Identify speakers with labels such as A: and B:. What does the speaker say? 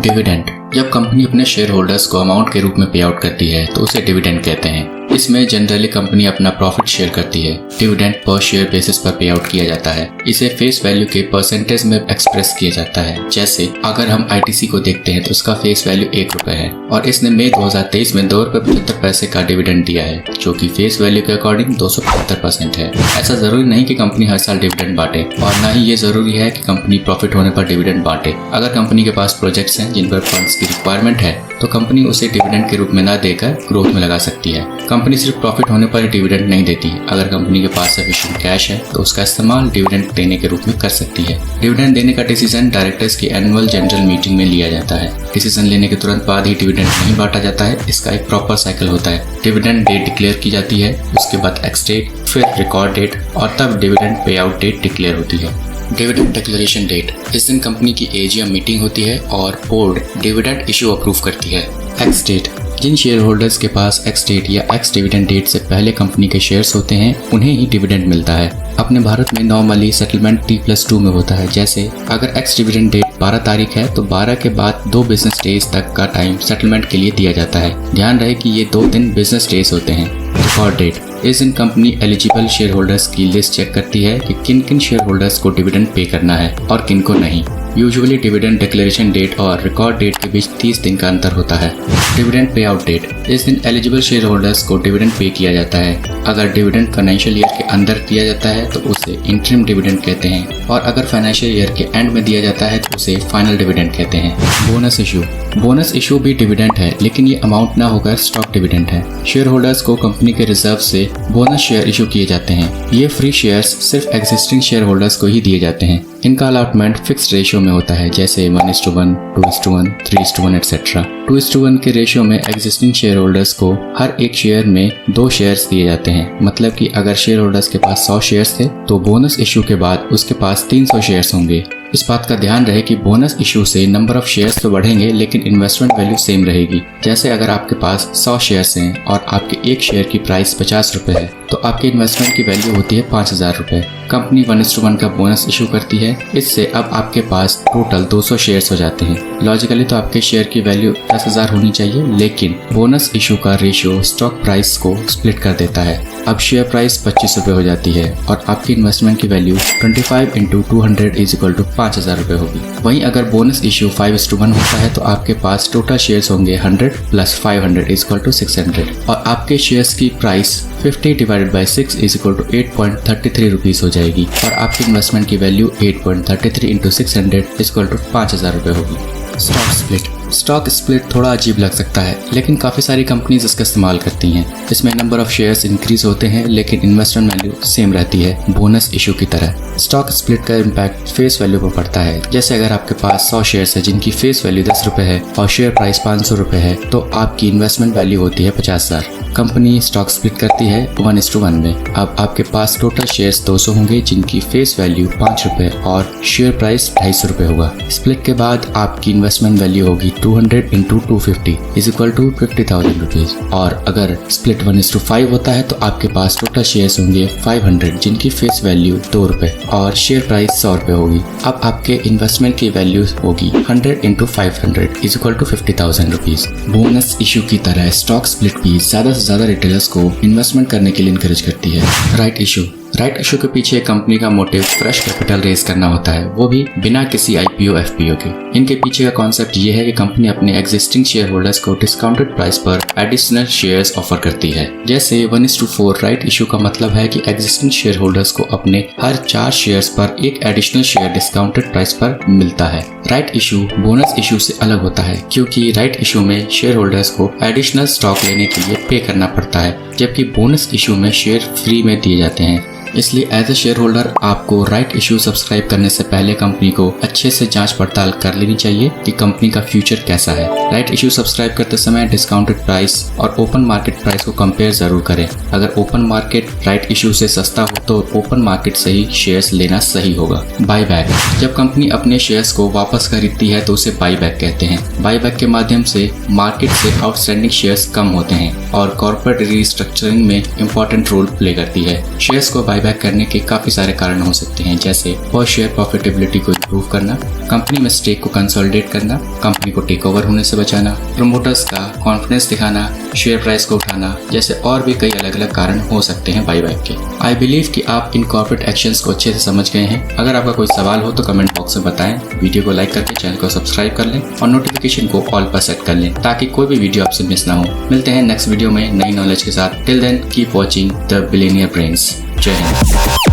A: Dividend. जब company अपने share holders को अमाउंट के रूप में पे आउट करती है तो उसे डिविडेंड कहते हैं। इसमें जनरली कंपनी अपना प्रॉफिट शेयर करती है। डिविडेंड पर शेयर बेसिस पर पे आउट किया जाता है। इसे फेस वैल्यू के परसेंटेज में एक्सप्रेस किया जाता है। जैसे अगर हम आईटीसी को देखते हैं तो उसका फेस वैल्यू ₹1 है और इसने मई 2023 में ₹2.75 का डिविडेंड दिया है, जो कि फेस वैल्यू के अकॉर्डिंग 275% है। ऐसा जरूरी नहीं कि कंपनी हर साल डिविडेंड बांटे और न ही ये जरूरी है कि कंपनी प्रॉफिट होने पर डिविडेंड बांटे। अगर कंपनी के पास प्रोजेक्ट्स हैं जिन पर फंड्स की रिक्वायरमेंट है तो कंपनी उसे डिविडेंड के रूप में न देकर ग्रोथ में लगा सकती है। कंपनी सिर्फ प्रॉफिट होने पर ही डिविडेंड नहीं देती। अगर कंपनी के पास सफिशिएंट कैश है तो उसका इस्तेमाल डिविडेंड देने के रूप में कर सकती है। डिविडेंड देने का डिसीजन डायरेक्टर्स की एनुअल जनरल मीटिंग में लिया जाता है। डिसीजन लेने के तुरंत बाद ही डिविडेंड नहीं बांटा जाता है। इसका एक प्रॉपर साइकिल होता है। डिविडेंड डेट डिक्लेयर की जाती है, उसके बाद एक्स डेट, फिर रिकॉर्ड डेट और तब dividend pay out date declare होती है। डिविडेंड डिक्लेरेशन डेट, इस दिन कंपनी की एजीएम मीटिंग होती है और बोर्ड डिविडेंड इशू अप्रूव करती है। एक्स डेट, जिन शेयर होल्डर्स के पास एक्स डेट या एक्स डिविडेंड डेट से पहले कंपनी के शेयर्स होते हैं उन्हें ही डिविडेंड मिलता है। अपने भारत में नॉर्मली सेटलमेंट T+2 में होता है। जैसे अगर एक्स डिविडेंड डेट 12 तारीख है तो 12 के बाद 2 बिजनेस डेज तक का टाइम सेटलमेंट के लिए दिया जाता है। ध्यान रहे कि ये 2 दिन बिजनेस डेज होते हैं। रिकॉर्ड डेट, इस दिन कंपनी एलिजिबल शेयर होल्डर्स की लिस्ट चेक करती है कि किन किन शेयर होल्डर्स को डिविडेंड पे करना है और किन को नहीं। यूजुअली डिविडेंड डिक्लेरेशन डेट और रिकॉर्ड डेट के बीच 30 दिन का अंतर होता है। डिविडेंड पे आउट डेट, इस दिन एलिजिबल शेयर होल्डर्स को डिविडेंड पे किया जाता है। अगर डिविडेंड फाइनेंशियल ईयर के अंदर दिया जाता है तो उसे इंटरिम डिविडेंड कहते हैं और अगर फाइनेंशियल ईयर के एंड में दिया जाता है तो उसे फाइनल डिविडेंड कहते हैं। बोनस इशू, बोनस इशू भी डिविडेंड है लेकिन ये अमाउंट ना होकर स्टॉक डिविडेंड है। शेयर होल्डर्स को कंपनी के रिजर्व से बोनस शेयर इशू किए जाते हैं। ये फ्री शेयर्स सिर्फ एग्जिस्टिंग शेयर होल्डर्स को ही दिए जाते हैं। इनका अलॉटमेंट फिक्स्ड रेशियो में होता है, जैसे 1:1, 2:1, 3:1 एक्सेट्रा। 2:1 के रेशियो में एग्जिस्टिंग शेयर होल्डर्स को हर एक शेयर में 2 शेयर्स दिए जाते हैं। मतलब कि अगर शेयर होल्डर्स के पास 100 शेयर्स थे तो बोनस इशू के बाद उसके पास 300 शेयर्स होंगे। इस बात का ध्यान रहे कि बोनस इशू से नंबर ऑफ शेयर्स तो बढ़ेंगे लेकिन इन्वेस्टमेंट वैल्यू सेम रहेगी। जैसे अगर आपके पास 100 शेयर्स हैं और आपके एक शेयर की प्राइस ₹50 है तो आपके इन्वेस्टमेंट की वैल्यू होती है ₹5000। कंपनी 1:1 का बोनस इशू करती है। इससे अब आपके पास टोटल 200 शेयर्स हो जाते हैं। लॉजिकली तो आपके शेयर की वैल्यू 10,000 होनी चाहिए, लेकिन बोनस इशू का रेशियो स्टॉक प्राइस को स्प्लिट कर देता है। अब शेयर प्राइस ₹25 हो जाती है और आपकी इन्वेस्टमेंट की वैल्यू 25 × 200 = ₹5000 होगी। वहीं अगर बोनस इशू 5:1 होता है तो आपके पास टोटल शेयर्स होंगे 100 + 500 = 600 और आपके शेयर्स की प्राइस 50 / 6 = 8.33 रुपीस हो जाएगी और आपकी इन्वेस्टमेंट की वैल्यू 8.33 × 600 = ₹5000 होगी। स्टॉक स्प्लिट, स्टॉक स्प्लिट थोड़ा अजीब लग सकता है लेकिन काफ़ी सारी कंपनीज इसका इस्तेमाल करती हैं। इसमें नंबर ऑफ शेयर्स इंक्रीज होते हैं लेकिन इन्वेस्टमेंट वैल्यू सेम रहती है, बोनस इशू की तरह। स्टॉक स्प्लिट का इम्पैक्ट फेस वैल्यू पर पड़ता है। जैसे अगर आपके पास 100 शेयर्स है जिनकी फेस वैल्यू ₹10 है और शेयर प्राइस ₹500 है तो आपकी इन्वेस्टमेंट वैल्यू होती है 50,000। कंपनी स्टॉक स्प्लिट करती है 1:1 में। अब आपके पास टोटल शेयर्स 200 होंगे जिनकी फेस वैल्यू ₹5 और शेयर प्राइस ₹250 होगा। स्प्लिट के बाद आपकी इन्वेस्टमेंट वैल्यू होगी 200 × 250 = 50,000 रुपीज। और अगर स्प्लिट 1:5 होता है तो आपके पास टोटल शेयर्स होंगे 500 जिनकी फेस वैल्यू ₹2 और शेयर प्राइस ₹100 होगी। अब आपके इन्वेस्टमेंट की वैल्यू होगी 100 × 500 = 50,000 रुपीज। बोनस इशू की तरह स्टॉक स्प्लिट भी ज्यादा से ज्यादा रिटेलर्स को इन्वेस्टमेंट करने के लिए इनकरेज करती है। राइट इशू, राइट इशू के पीछे कंपनी का मोटिव फ्रेश कैपिटल रेज करना होता है, वो भी बिना किसी IPO FPO के। इनके पीछे का कॉन्सेप्ट ये है कि कंपनी अपने एग्जिस्टिंग शेयर होल्डर्स को डिस्काउंटेड प्राइस पर एडिशनल शेयर्स ऑफर करती है। जैसे 1:4 राइट इशू का मतलब है कि एग्जिस्टिंग शेयर होल्डर्स को अपने हर 4 शेयर्स पर एक एडिशनल शेयर डिस्काउंटेड प्राइस पर मिलता है। राइट इशू बोनस इशू से अलग होता है क्योंकि राइट इशू में शेयर होल्डर्स को एडिशनल स्टॉक लेने के लिए पे करना पड़ता है, जबकि बोनस इशू में शेयर फ्री में दिए जाते हैं। इसलिए एज ए शेयर होल्डर आपको राइट इशू सब्सक्राइब करने से पहले कंपनी को अच्छे से जांच पड़ताल कर लेनी चाहिए कि कंपनी का फ्यूचर कैसा है। राइट इशू सब्सक्राइब करते समय डिस्काउंटेड प्राइस और ओपन मार्केट प्राइस को कंपेयर जरूर करें। अगर ओपन मार्केट राइट इशू से सस्ता हो तो ओपन मार्केट से ही शेयर्स लेना सही होगा। बाय बैक, जब कंपनी अपने शेयर्स को वापस खरीदती है तो उसे बाय बैक कहते हैं। बाय बैक के माध्यम से मार्केट से आउटस्टैंडिंग शेयर्स कम होते हैं और कॉर्पोरेट रिस्ट्रक्चरिंग में इंपॉर्टेंट रोल प्ले करती है। शेयर्स को बाय बायबैक करने के काफी सारे कारण हो सकते हैं, जैसे पर शेयर प्रॉफिटेबिलिटी को इम्प्रूव करना, कंपनी में स्टेक को कंसोलिडेट करना, कंपनी को टेक ओवर होने से बचाना, प्रमोटर्स का कॉन्फिडेंस दिखाना, शेयर प्राइस को उठाना, जैसे और भी कई अलग अलग कारण हो सकते हैं बायबैक के। आई बिलीव कि आप इन कॉर्पोरेट एक्शंस को अच्छे से समझ गए हैं। अगर आपका कोई सवाल हो तो कमेंट बॉक्स में बताएं। वीडियो को लाइक करके चैनल को सब्सक्राइब कर लें और नोटिफिकेशन को ऑल पर सेट कर लें ताकि कोई भी वीडियो आपसे मिस ना हो। मिलते हैं नेक्स्ट वीडियो में नई नॉलेज के साथ। Till then keep watching the billionaire brains. जय हिंद।